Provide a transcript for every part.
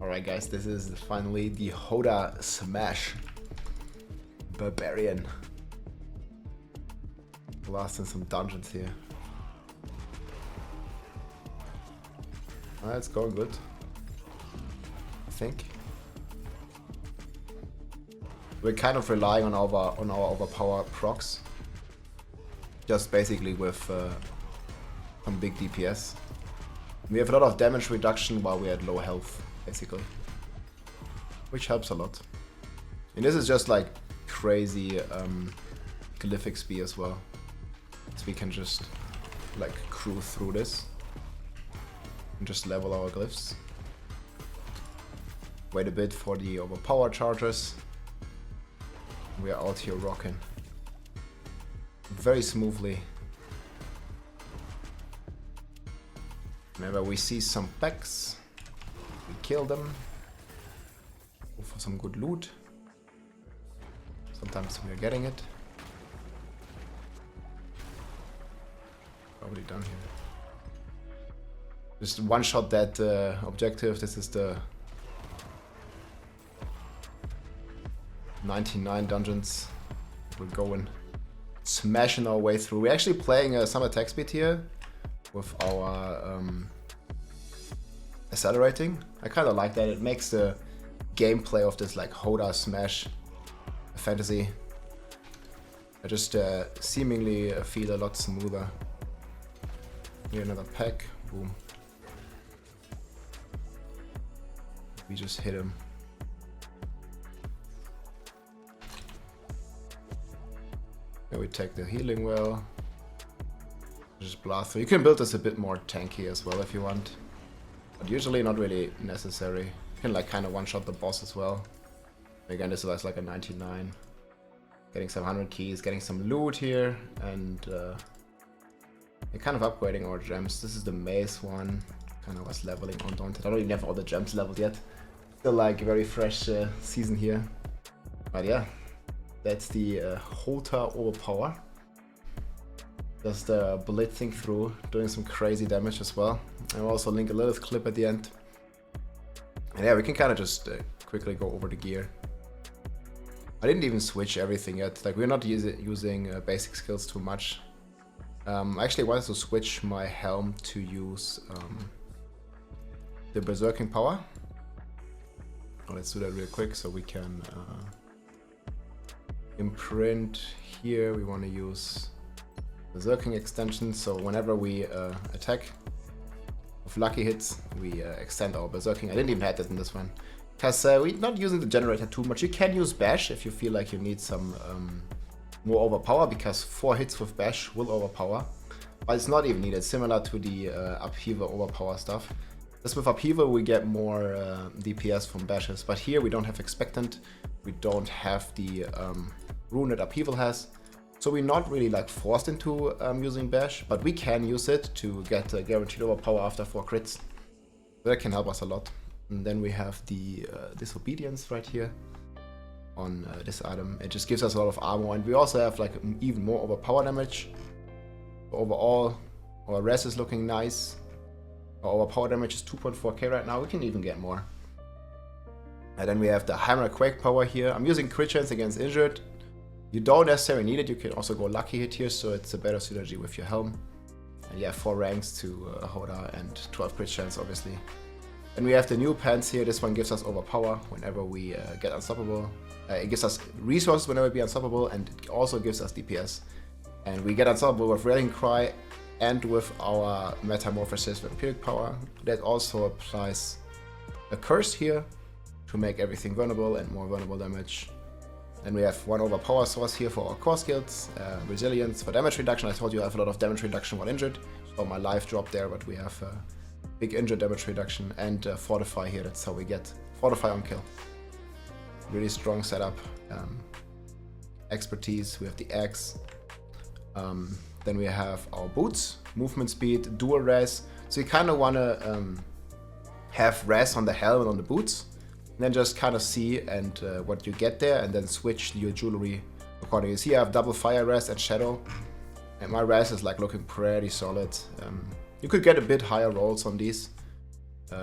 Alright guys, this is finally the Hota Smash Barbarian. Lost in some dungeons here. It's going good, I think. We're kind of relying on our overpower procs, just basically with some big DPS. We have a lot of damage reduction while we're at low health, basically, which helps a lot. And this is just like crazy glyph XP as well, so we can just like cruise through this and just level our glyphs. Wait a bit for the overpower charges. We are out here rocking very smoothly. Whenever we see some packs, we kill them. Go for some good loot. Sometimes we are getting it. Probably done here. Just one shot that objective. This is the 99 dungeons. We're going smashing our way through. We're actually playing some attack speed here with our accelerating. I kind of like that. It makes the gameplay of this like Hota Smash fantasy. I just seemingly feel a lot smoother. Here another pack. Boom. We just hit him. Here we take the healing well. Just blast through. You can build this a bit more tanky as well if you want, but usually not really necessary. You can like kind of one-shot the boss as well. Again, this is like a 99. Getting some 100 keys, getting some loot here, and we're kind of upgrading our gems. This is the maze one. Kind of was leveling Undaunted. I don't even have all the gems leveled yet. Still like a very fresh season here. But yeah, that's the Hota Overpower. Just blitzing through, doing some crazy damage as well. I'll also link a Lilith clip at the end. And yeah, we can kind of just quickly go over the gear. I didn't even switch everything yet. Like, we're not using basic skills too much. I actually wanted to switch my helm to use the Berserking Power. Let's do that real quick so we can imprint here. We want to use Berserking extension, so whenever we attack with lucky hits, we extend our Berserking. I didn't even have that in this one, because we're not using the generator too much. You can use Bash if you feel like you need some more overpower, because 4 hits with Bash will overpower, but it's not even needed, similar to the Upheaval overpower stuff. Just with Upheaval we get more DPS from Bashes, but here we don't have Expectant, we don't have the rune that Upheaval has. So we're not really like forced into using Bash, but we can use it to get guaranteed overpower after 4 crits. That can help us a lot. And then we have the Disobedience right here on this item. It just gives us a lot of armor, and we also have like even more overpower damage. Overall, our res is looking nice. Our overpower damage is 2.4k right now. We can even get more. And then we have the Hammer Quake power here. I'm using crit chance against injured. You don't necessarily need it, you can also go lucky hit here, so it's a better synergy with your helm. And yeah, 4 ranks to Hota and 12 crit chance obviously. Then we have the new pants here. This one gives us overpower whenever we get unstoppable. It gives us resources whenever we be unstoppable, and it also gives us DPS. And we get unstoppable with Rallying Cry and with our Metamorphosis Vampiric Power. That also applies a curse here to make everything vulnerable and more vulnerable damage. Then we have 1 overpower source here for our core skills, resilience for damage reduction. I told you I have a lot of damage reduction while injured, so my life dropped there, but we have big injured damage reduction, and fortify here. That's how we get fortify on kill. Really strong setup. Expertise, we have the axe. Then we have our boots, movement speed, dual res. So you kind of want to have res on the helm and on the boots. And then just kind of see and what you get there, and then switch your jewelry accordingly. See, I have double fire res and shadow, and my res is like looking pretty solid. You could get a bit higher rolls on these,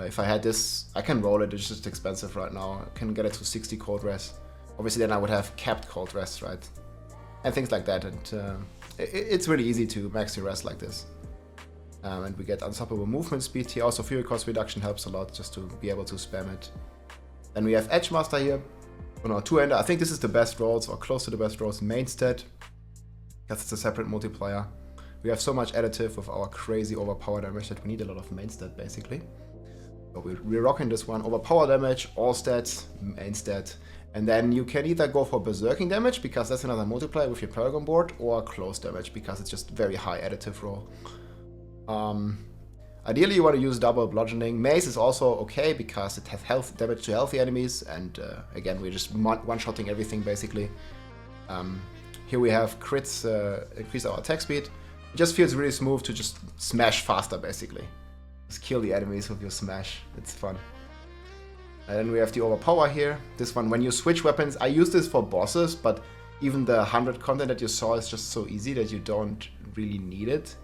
If I had this, I can roll it, it's just expensive right now. I can get it to 60 cold res. Obviously then I would have capped cold res, right? And things like that, and it's really easy to max your res like this. And we get unstoppable movement speed here. Also fury cost reduction helps a lot just to be able to spam it. Then we have Edge Master here. On our two-hander, I think this is the best rolls, or close to the best rolls, main stat, because it's a separate multiplier. We have so much additive with our crazy overpower damage that we need a lot of main stat basically. So we're rocking this one. Overpower damage, all stats, main stat. And then you can either go for berserking damage, because that's another multiplier with your Paragon board, or close damage, because it's just very high additive roll. Ideally you want to use double bludgeoning. Mace is also okay, because it has health damage to healthy enemies, and again, we're just one-shotting everything basically. Here we have crits, increase our attack speed. It just feels really smooth to just smash faster basically. Just kill the enemies with your smash, it's fun. And then we have the Overpower here. This one, when you switch weapons, I use this for bosses, but even the 100 content that you saw is just so easy that you don't really need it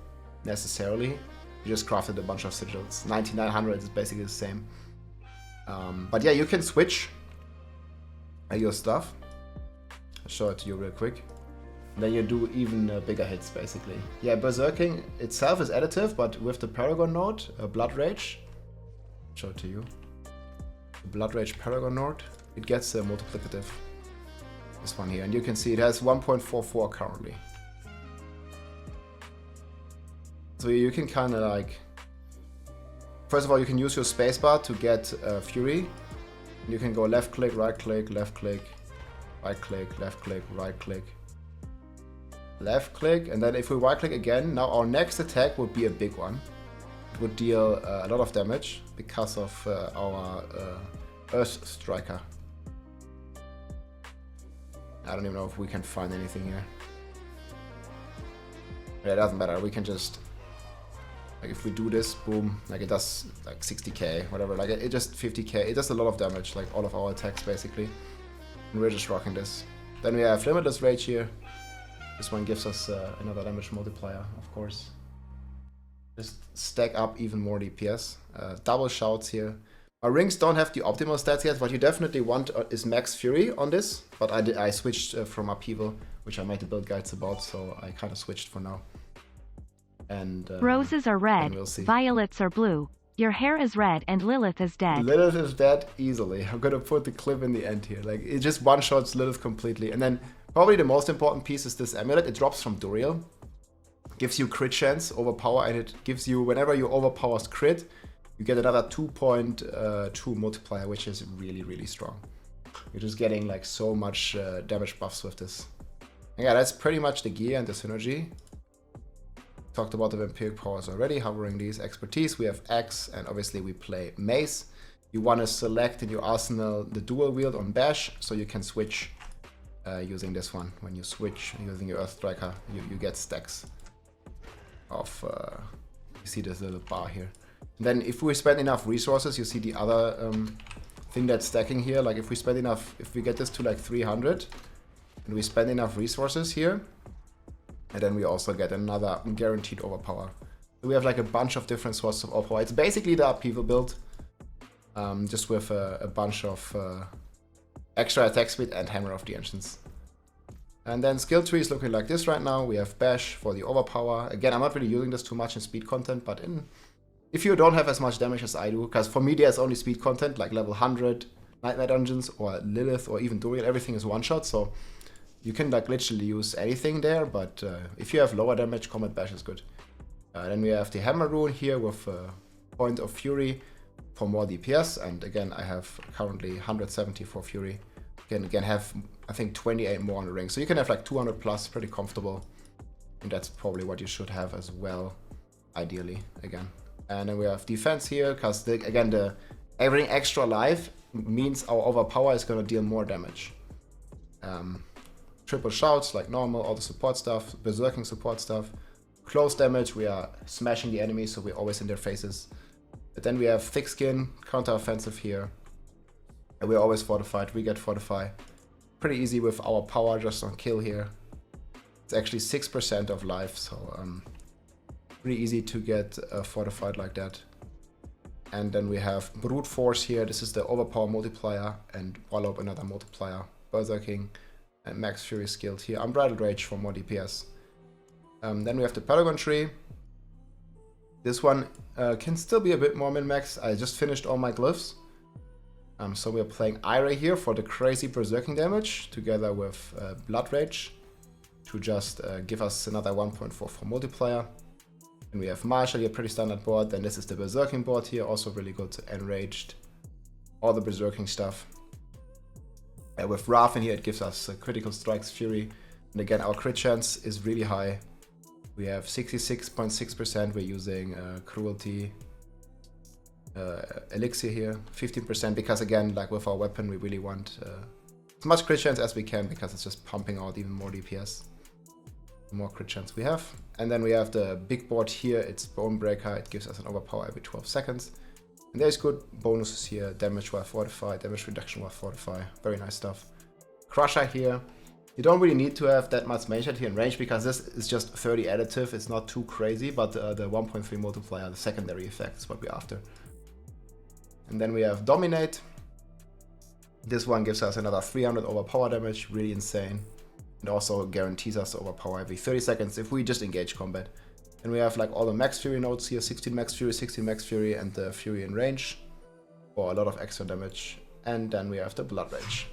necessarily. You just crafted a bunch of sigils. 9900 is basically the same. But yeah, you can switch your stuff. I'll show it to you real quick. And then you do even bigger hits basically. Yeah, berserking itself is additive, but with the Paragon node, Blood Rage, I'll show it to you. Blood Rage Paragon node, it gets multiplicative. This one here, and you can see it has 1.44 currently. So you can kind of like, first of all, you can use your spacebar to get Fury. You can go left click, right click, left click, right click, left click, right click, left click, and then if we right click again, now our next attack would be a big one. It would deal a lot of damage because of our Earth Striker. I don't even know if we can find anything here. Yeah, it doesn't matter, we can just, like if we do this, boom, like it does like 60k, whatever, like it just 50k, it does a lot of damage, like all of our attacks basically. And we're just rocking this. Then we have Limitless Rage here. This one gives us another damage multiplier, of course. Just stack up even more DPS. Double shouts here. Our rings don't have the optimal stats yet. What you definitely want is max fury on this, but I switched from upheaval, which I made the build guides about, so I kind of switched for now. And roses are red, we'll see. Violets are blue. Your hair is red and Lilith is dead. Lilith is dead easily. I'm gonna put the clip in the end here. Like it just one-shots Lilith completely. And then probably the most important piece is this amulet. It drops from Duriel. Gives you crit chance, overpower, and it gives you, whenever you overpowers crit, you get another 2.2 multiplier, which is really, really strong. You're just getting like so much damage buffs with this. And yeah, that's pretty much the gear and the synergy. Talked about the Vampiric Powers already, hovering these. Expertise, we have Axe, and obviously we play Mace. You want to select in your arsenal the dual wield on Bash, so you can switch using this one. When you switch using your Earth Striker, you get stacks of, you see this little bar here. And then if we spend enough resources, you see the other thing that's stacking here. Like if we spend enough, if we get this to like 300, and we spend enough resources here, and then we also get another guaranteed overpower. So we have like a bunch of different sources of overpower. It's basically the upheaval build, just with a bunch of extra attack speed and Hammer of the Ancients. And then skill tree is looking like this right now. We have Bash for the overpower. Again, I'm not really using this too much in speed content, but if you don't have as much damage as I do, because for me there's only speed content, like level 100, Nightmare Dungeons, or Lilith, or even Duriel, everything is one-shot, so you can like literally use anything there, but if you have lower damage, Combat Bash is good. Then we have the Hammer Rune here with Point of Fury for more DPS, and again I have currently 174 Fury. You can again have, I think, 28 more on the ring, so you can have like 200 plus, pretty comfortable. And that's probably what you should have as well, ideally, again. And then we have defense here, because again, everything extra life means our overpower is going to deal more damage. Triple shouts like normal, all the support stuff, berserking support stuff. Close damage, we are smashing the enemy, so we're always in their faces. But then we have thick skin, counter offensive here. And we're always fortified, we get fortify. Pretty easy with our power just on kill here. It's actually 6% of life, so pretty easy to get fortified like that. And then we have Brute Force here. This is the Overpower multiplier, and Wallop another multiplier. Berserking and Max Fury skilled here. Unbridled Rage for more DPS. Then we have the Paragon tree. This one can still be a bit more min-max. I just finished all my glyphs. So we're playing Ira here for the crazy berserking damage, together with Blood Rage, to just give us another 1.44 multiplier. And we have Marshall here, pretty standard board. Then this is the berserking board here, also really good. Enraged, all the berserking stuff. With Wrath in here, it gives us critical strikes, fury. And again, our crit chance is really high. We have 66.6%. We're using cruelty elixir here, 15%, because again, like with our weapon, we really want as much crit chance as we can, because it's just pumping out even more DPS. The more crit chance we have. And then we have the big board here. It's Bone Breaker. It gives us an overpower every 12 seconds. And there's good bonuses here. Damage while fortify, damage reduction while fortify. Very nice stuff. Crusher here. You don't really need to have that much mage here in range, because this is just 30 additive. It's not too crazy, but the 1.3 multiplier, the secondary effect, is what we're after. And then we have Dominate. This one gives us another 300 overpower damage, really insane. And also guarantees us to overpower every 30 seconds if we just engage combat. And we have like all the Max Fury nodes here, 16 Max Fury, 16 Max Fury, and the Fury in range for a lot of extra damage. And then we have the Blood Rage.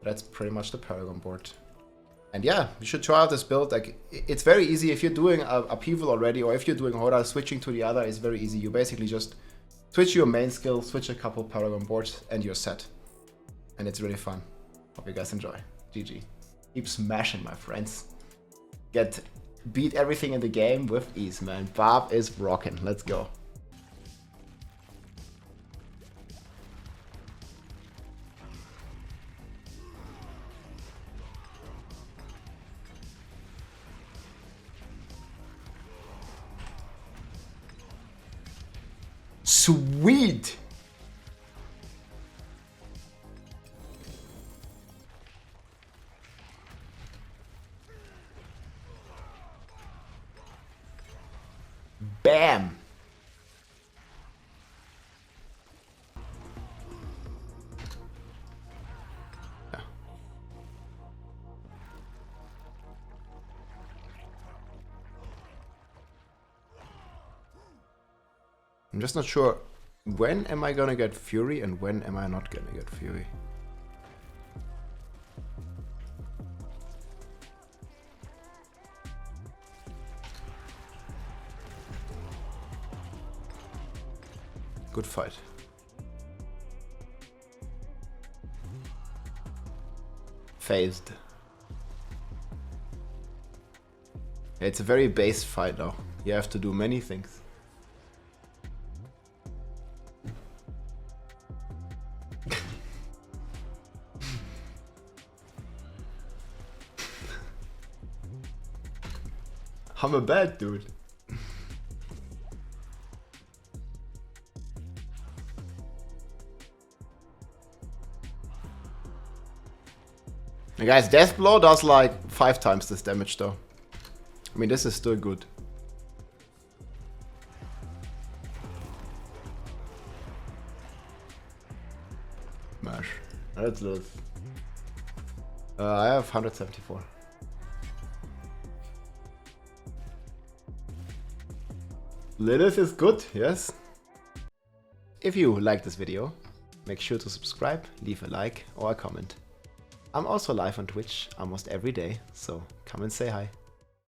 That's pretty much the Paragon board. And yeah, you should try out this build. Like, it's very easy if you're doing upheaval already, or if you're doing Hota, switching to the other is very easy. You basically just switch your main skill, switch a couple Paragon boards, and you're set. And it's really fun. Hope you guys enjoy. GG. Keep smashing, my friends. Beat everything in the game with ease, man. Barb is rocking. Let's go. Sweet! Bam! Yeah. I'm just not sure, when am I gonna get Fury and when am I not gonna get Fury? Good fight. Phased. It's a very base fight though. You have to do many things. I'm a bad dude. Guys, Death Blow does like 5 times this damage though. I mean, this is still good. Smash. Let's lose. I have 174. Lilith is good, yes. If you like this video, make sure to subscribe, leave a like or a comment. I'm also live on Twitch almost every day, so come and say hi.